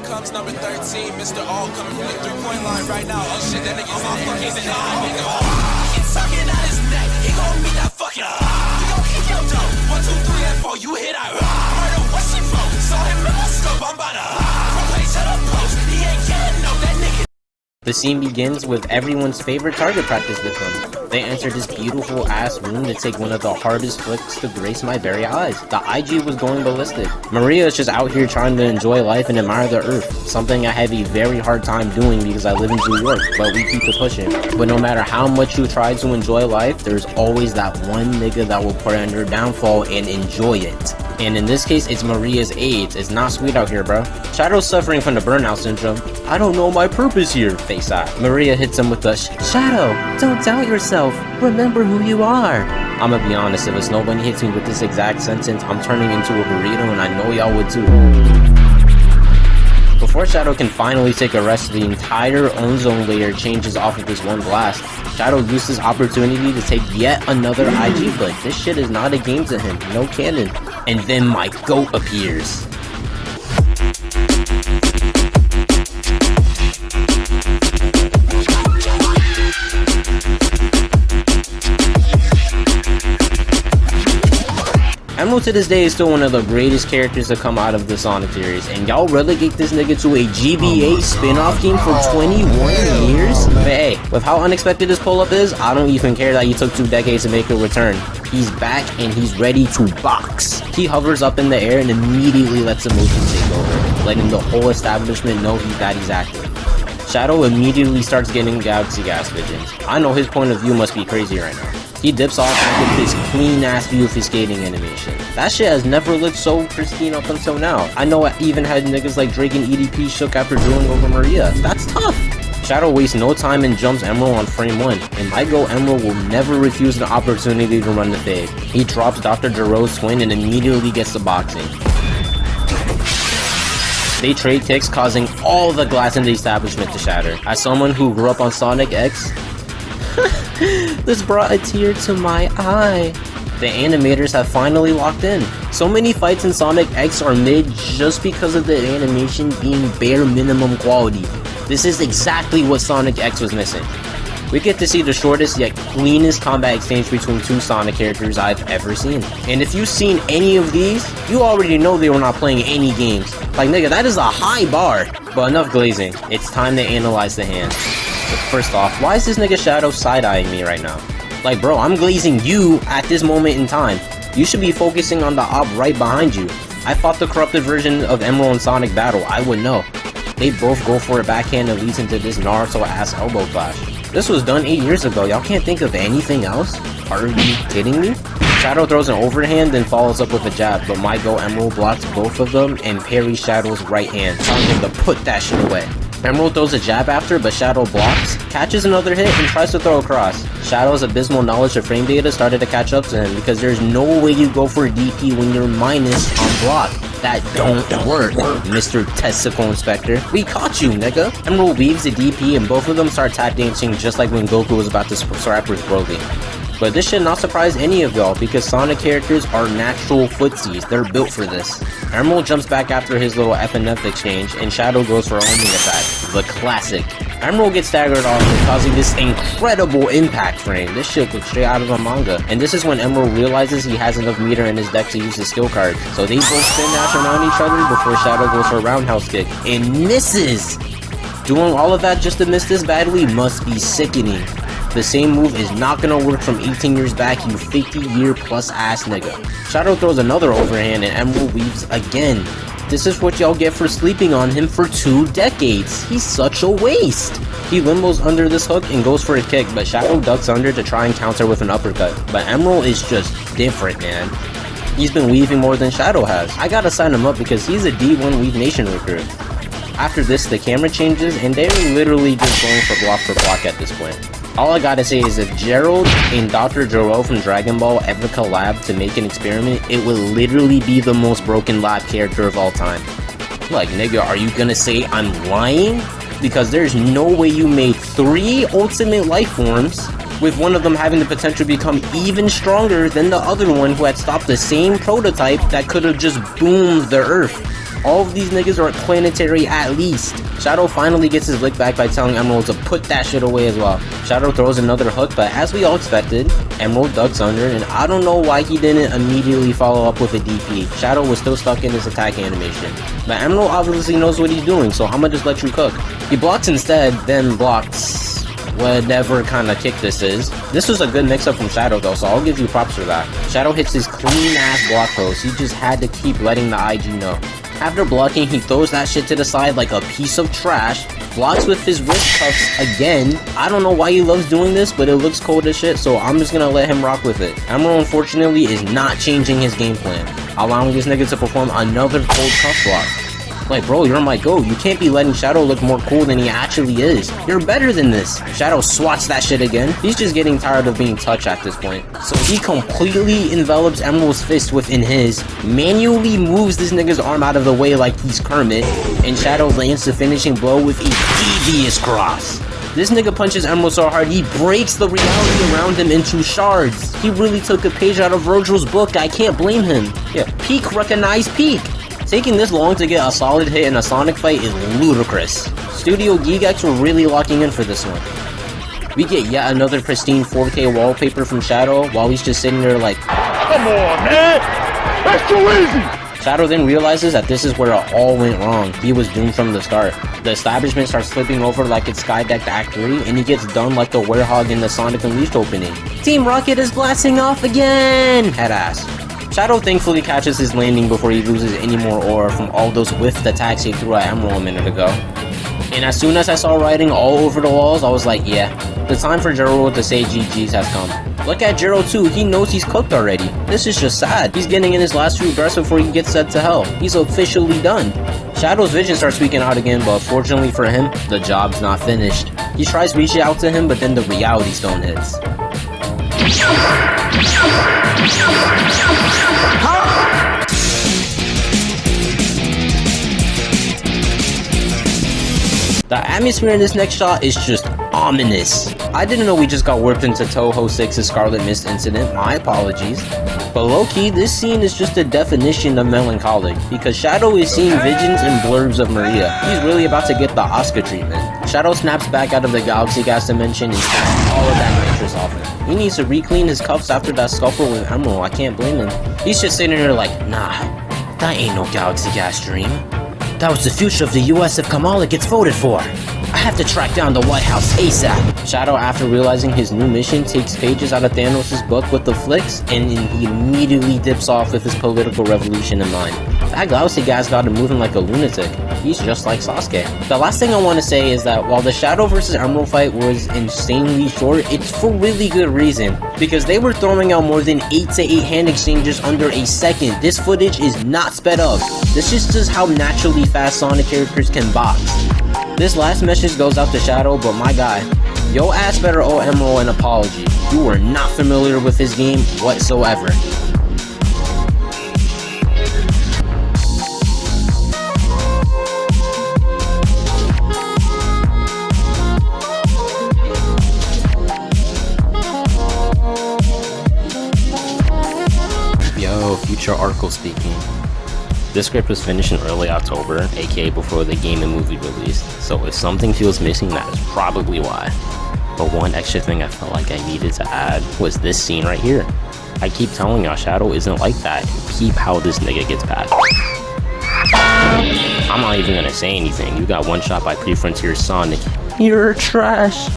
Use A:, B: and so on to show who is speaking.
A: comes number 13, Mr. All coming from the three-point line right now. Oh shit, that nigga's all fucking nigga. He's tugging at his neck. He gon' meet that fucking. You gon' kick your dough. 1, 2, 3, and 4. You hit out. Murder, what she for? Saw him in the scope. I'm about to. From place to the post. He ain't getting no that nigga.
B: The scene begins with everyone's favorite target practice with them. They enter this beautiful ass room to take one of the hardest flicks to grace my very eyes. The IG was going ballistic. Maria is just out here trying to enjoy life and admire the earth, something I have a very hard time doing because I live in New York, but we keep it pushing. But no matter how much you try to enjoy life, there's always that one nigga that will put on your downfall and enjoy it. And in this case, it's Maria's AIDS. It's not sweet out here, bro. Shadow's suffering from the burnout syndrome. I don't know my purpose here. Face eye. Maria hits him with the Shadow, don't doubt yourself. Remember who you are. I'ma be honest, if a snow bunny hits me with this exact sentence, I'm turning into a burrito, and I know y'all would too. Before Shadow can finally take a rest, the entire ozone layer changes off of this one blast. Shadow used his opportunity to take yet another IG flick. This shit is not a game to him, no canon. And then my goat appears. Emerl to this day is still one of the greatest characters to come out of the Sonic series, and y'all relegate this nigga to a GBA spin-off game for 21 years? But hey, with how unexpected this pull-up is, I don't even care that he took 2 decades to make a return. He's back and he's ready to box. He hovers up in the air and immediately lets emotion take over, letting the whole establishment know that he's active. Shadow immediately starts getting Galaxy Gas visions. I know his point of view must be crazy right now. He dips off with this clean-ass view of his skating animation. That shit has never looked so pristine up until now. I know I even had niggas like Drake and EDP shook after drilling over Maria. That's tough! Shadow wastes no time and jumps Emerl on frame 1, and my go Emerl will never refuse an opportunity to run the fade. He drops Dr. Giro's twin and immediately gets to boxing. They trade kicks, causing all the glass in the establishment to shatter. As someone who grew up on Sonic X, this brought a tear to my eye. The animators have finally locked in. So many fights in Sonic X are mid just because of the animation being bare minimum quality. This is exactly what Sonic X was missing. We get to see the shortest yet cleanest combat exchange between 2 Sonic characters I've ever seen. And if you've seen any of these, you already know they were not playing any games. Like nigga, that is a high bar. But enough glazing, it's time to analyze the hand. But first off, why is this nigga Shadow side-eyeing me right now? Like bro, I'm glazing you at this moment in time. You should be focusing on the op right behind you. I fought the corrupted version of Emerl in Sonic Battle, I would know. They both go for a backhand that leads into this Naruto-ass elbow clash. This was done 8 years ago, y'all can't think of anything else? Are you kidding me? Shadow throws an overhand, then follows up with a jab, but my go Emerl blocks both of them and parries Shadow's right hand, telling him to put that shit away. Emerl throws a jab after, but Shadow blocks, catches another hit, and tries to throw across. Shadow's abysmal knowledge of frame data started to catch up to him, because there's no way you go for a DP when you're minus on block. That don't work, Mr. Testicle Inspector. We caught you, nigga. Emerl weaves the DP, and both of them start tap dancing just like when Goku was about to scrap with Broly. But this should not surprise any of y'all, because Sonic characters are natural footsies. They're built for this. Emerl jumps back after his little F&F exchange, and Shadow goes for a homing attack. The classic. Emerl gets staggered off, causing this incredible impact frame. This shit looks straight out of a manga. And this is when Emerl realizes he has enough meter in his deck to use his skill cards. So they both spin dash around each other before Shadow goes for a roundhouse kick. And misses! Doing all of that just to miss this badly must be sickening. The same move is not gonna work from 18 years back, you 50-year-plus ass nigga. Shadow throws another overhand and Emerl weaves again. This is what y'all get for sleeping on him for 2 decades. He's such a waste. He limbos under this hook and goes for a kick, but Shadow ducks under to try and counter with an uppercut. But Emerl is just different, man. He's been weaving more than Shadow has. I gotta sign him up because he's a D1 Weave Nation recruit. After this, the camera changes and they're literally just going for block at this point. All I gotta say is if Gerald and Dr. Gero from Dragon Ball ever collab to make an experiment, it will literally be the most broken lab character of all time. Like, nigga, are you gonna say I'm lying? Because there's no way you made 3 ultimate life forms, with one of them having the potential to become even stronger than the other one who had stopped the same prototype that could have just boomed the earth. All of these niggas are planetary at least. Shadow finally gets his lick back by telling Emerl to put that shit away as well. Shadow throws another hook, but as we all expected, Emerl ducks under, and I don't know why he didn't immediately follow up with a DP. Shadow was still stuck in his attack animation. But Emerl obviously knows what he's doing, so I'ma just let you cook. He blocks instead, then blocks whatever kind of kick this is. This was a good mix-up from Shadow though, so I'll give you props for that. Shadow hits his clean-ass block post. He just had to keep letting the IG know. After blocking, he throws that shit to the side like a piece of trash, blocks with his wrist cuffs again. I don't know why he loves doing this, but it looks cold as shit, so I'm just gonna let him rock with it. Emerl, unfortunately, is not changing his game plan, allowing this nigga to perform another cold cuff block. Like, bro, you're my GOAT. You can't be letting Shadow look more cool than he actually is. You're better than this. Shadow swats that shit again. He's just getting tired of being touched at this point. So he completely envelops Emerald's fist within his, manually moves this nigga's arm out of the way like he's Kermit, and Shadow lands the finishing blow with a devious cross. This nigga punches Emerl so hard, he breaks the reality around him into shards. He really took a page out of Virgil's book. I can't blame him. Yeah, peak recognize peak. Taking this long to get a solid hit in a Sonic fight is ludicrous. Studio Gigax were really locking in for this one. We get yet another pristine 4K wallpaper from Shadow while he's just sitting there like, come on, man! That's too easy! Shadow then realizes that this is where it all went wrong. He was doomed from the start. The establishment starts flipping over like it's Skydecked Act 3, and he gets done like the werehog in the Sonic Unleashed opening. Team Rocket is blasting off again! Headass. Shadow thankfully catches his landing before he loses any more ore from all those whiffed attacks he threw at Emerl a minute ago. And as soon as I saw writing all over the walls, I was like, yeah, the time for Jiro to say GG's has come. Look at Jiro too, he knows he's cooked already. This is just sad. He's getting in his last few breaths before he gets sent to hell. He's officially done. Shadow's vision starts speaking out again, but fortunately for him, the job's not finished. He tries reaching out to him, but then the reality stone hits. The atmosphere in this next shot is just ominous. I didn't know we just got warped into Toho 6's Scarlet Mist incident, my apologies. But low-key, this scene is just a definition of melancholic, because Shadow is seeing visions and blurbs of Maria. He's really about to get the Oscar treatment. Shadow snaps back out of the Galaxy Gas dimension and taps all of that nitrous off him. He needs to re-clean his cuffs after that scuffle with Emerl, I can't blame him. He's just sitting there like, nah, that ain't no Galaxy Gas dream. That was the future of the US if Kamala gets voted for. I have to track down the White House ASAP. Shadow, after realizing his new mission, takes pages out of Thanos' book with the flicks, and he immediately dips off with his political revolution in mind. That Galaxy Gas got him moving like a lunatic. He's just like Sasuke. The last thing I want to say is that while the Shadow vs. Emerl fight was insanely short, it's for really good reason. Because they were throwing out more than 8 to 8 hand exchanges under a second. This footage is not sped up. This is just how naturally fast Sonic characters can box. This last message goes out to Shadow, but my guy, yo ass better owe Emerl an apology. You are not familiar with his game whatsoever. Yo, Future Arco speaking. This script was finished in early October, aka before the game and movie released, so if something feels missing, that is probably why. But one extra thing I felt like I needed to add was this scene right here. I keep telling y'all, Shadow isn't like that. Peep how this nigga gets past. I'm not even gonna say anything. You got one shot by Pre-Frontier Sonic. You're trash.